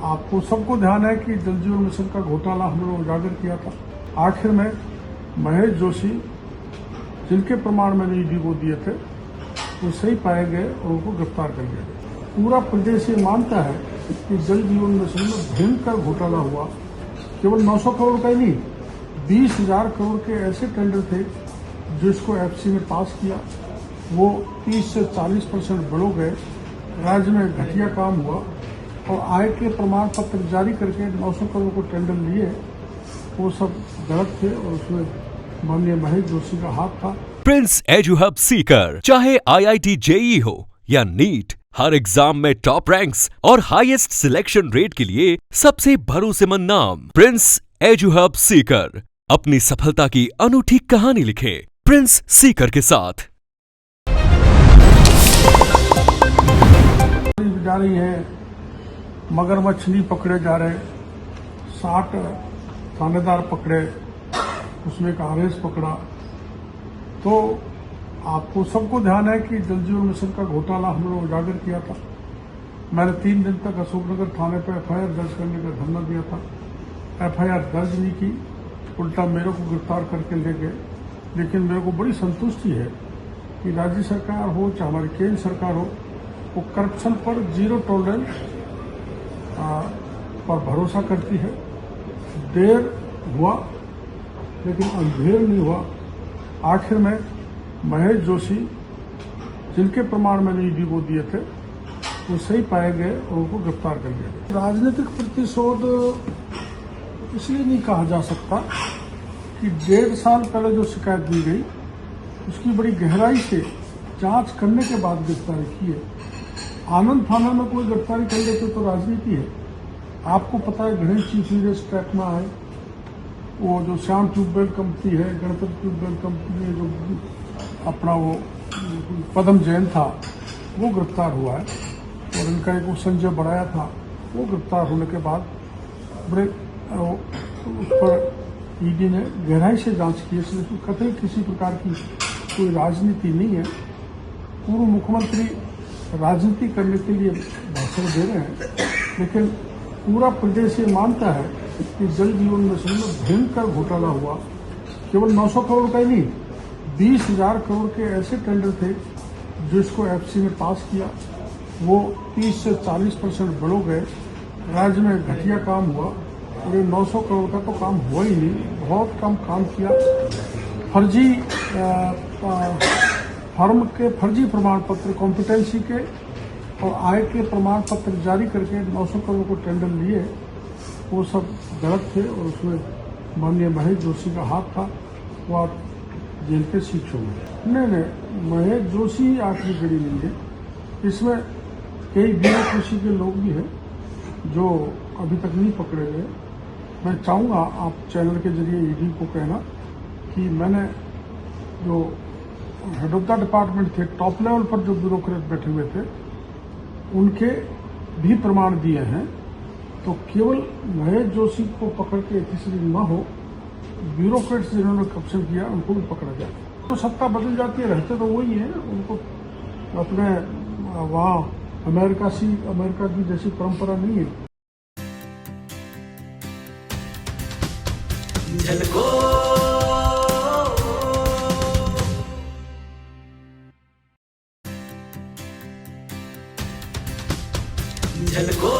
आपको सबको ध्यान है कि जल जीवन मिशन का घोटाला हम लोगों ने उजागर किया था। आखिर में महेश जोशी, जिनके प्रमाण मैंने ईडी को दिए थे, वो सही पाए गए और उनको गिरफ्तार कर लिया गया। पूरा प्रदेश ये मानता है कि जल जीवन मिशन में भयंकर घोटाला हुआ। केवल 900 करोड़ का ही नहीं, 20,000 करोड़ के ऐसे टेंडर थे जिसको एफसी ने पास किया, वो 30 से 40% बढ़ो गए। राज्य में घटिया काम हुआ और आय के प्रमाण पत्र जारी करके 900 करोड़ को टेंडर लिए, वो सब गलत थे और उसमें माननीय महेश जोशी का हाथ था। प्रिंस एजुहब सीकर, चाहे IIT JEE हो या नीट, हर एग्जाम में टॉप रैंक्स और हाईएस्ट सिलेक्शन रेट के लिए सबसे भरोसेमंद नाम प्रिंस एजुहब सीकर। अपनी सफलता की अनूठी कहानी लिखें प्रिंस सीकर के साथ। जा रही है, मगरमच्छ नहीं पकड़े जा रहे, 60 थानेदार पकड़े, उसमें एक आरएस पकड़ा। तो आपको सबको ध्यान है कि जल जीवन मिशन का घोटाला हम लोगों ने उजागर किया था। मैंने 3 दिन तक अशोकनगर थाने पर FIR दर्ज करने का धरना दिया था। FIR दर्ज नहीं की, उल्टा मेरे को गिरफ्तार करके ले गए। लेकिन मेरे को बड़ी संतुष्टि है कि राज्य सरकार हो चाहे हमारी केंद्र सरकार हो, वो करप्शन पर जीरो टॉलरेंस पर भरोसा करती है। देर हुआ लेकिन अंधेर नहीं हुआ। आखिर में महेश जोशी, जिनके प्रमाण मैंने ईडी को दिए थे, वो सही पाए गए और उनको गिरफ्तार कर लिया गया। राजनीतिक प्रतिशोध इसलिए नहीं कहा जा सकता कि 1.5 साल पहले जो शिकायत दी गई उसकी बड़ी गहराई से जांच करने के बाद गिरफ्तारी की है। आनंद फानंद में कोई गिरफ्तारी कर लेते तो राजनीति है। आपको पता है गणेश जी सीरियस ट्रैक में आए, वो जो श्याम ट्यूबवेल कंपनी है, गणपति ट्यूबवेल कंपनी है, जो अपना वो पद्म जैन था, वो गिरफ्तार हुआ है। और इनका एक संजय बड़ाया था, वो गिरफ्तार होने के बाद बड़े उस पर ईडी ने गहराई से जांच की। इसलिए कतई किसी प्रकार की कोई राजनीति नहीं है। पूर्व मुख्यमंत्री राजनीति करने के लिए भाषण दे रहे हैं, लेकिन पूरा प्रदेश ये मानता है कि जल जीवन मिशन में भयंकर घोटाला हुआ। केवल 900 करोड़ का ही नहीं, 20,000 करोड़ के ऐसे टेंडर थे जिसको एफसी ने पास किया, वो 30 से 40% बढ़ो गए। राज्य में घटिया काम हुआ और ये 900 करोड़ का तो काम हुआ ही नहीं, बहुत कम काम किया। फर्जी फर्म के फर्जी प्रमाण पत्र, कॉम्पिटेंसी के और आय के प्रमाण पत्र जारी करके 900 करोड़ को टेंडर लिए, वो सब गलत थे और उसमें माननीय महेश जोशी का हाथ था। वो आप जेल के शिक्ष होंगे। नहीं, महेश जोशी आखिरी कड़ी नहीं है। इसमें कई ब्यूरोक्रेसी के लोग भी हैं जो अभी तक नहीं पकड़े गए। मैं चाहूँगा आप चैनल के जरिए ईडी को कहना कि मैंने जो हेड ऑफ द डिपार्टमेंट थे, टॉप लेवल पर जो ब्यूरोक्रेट बैठे हुए थे, उनके भी प्रमाण दिए हैं। तो केवल महेश जोशी को पकड़ के एथिसरी न हो, ब्यूरोक्रेट्स जिन्होंने करप्शन किया उनको भी पकड़ा जाए। तो सत्ता बदल जाती है, रहते तो वही है। उनको अपने वहाँ अमेरिका की जैसी परंपरा नहीं है। झलको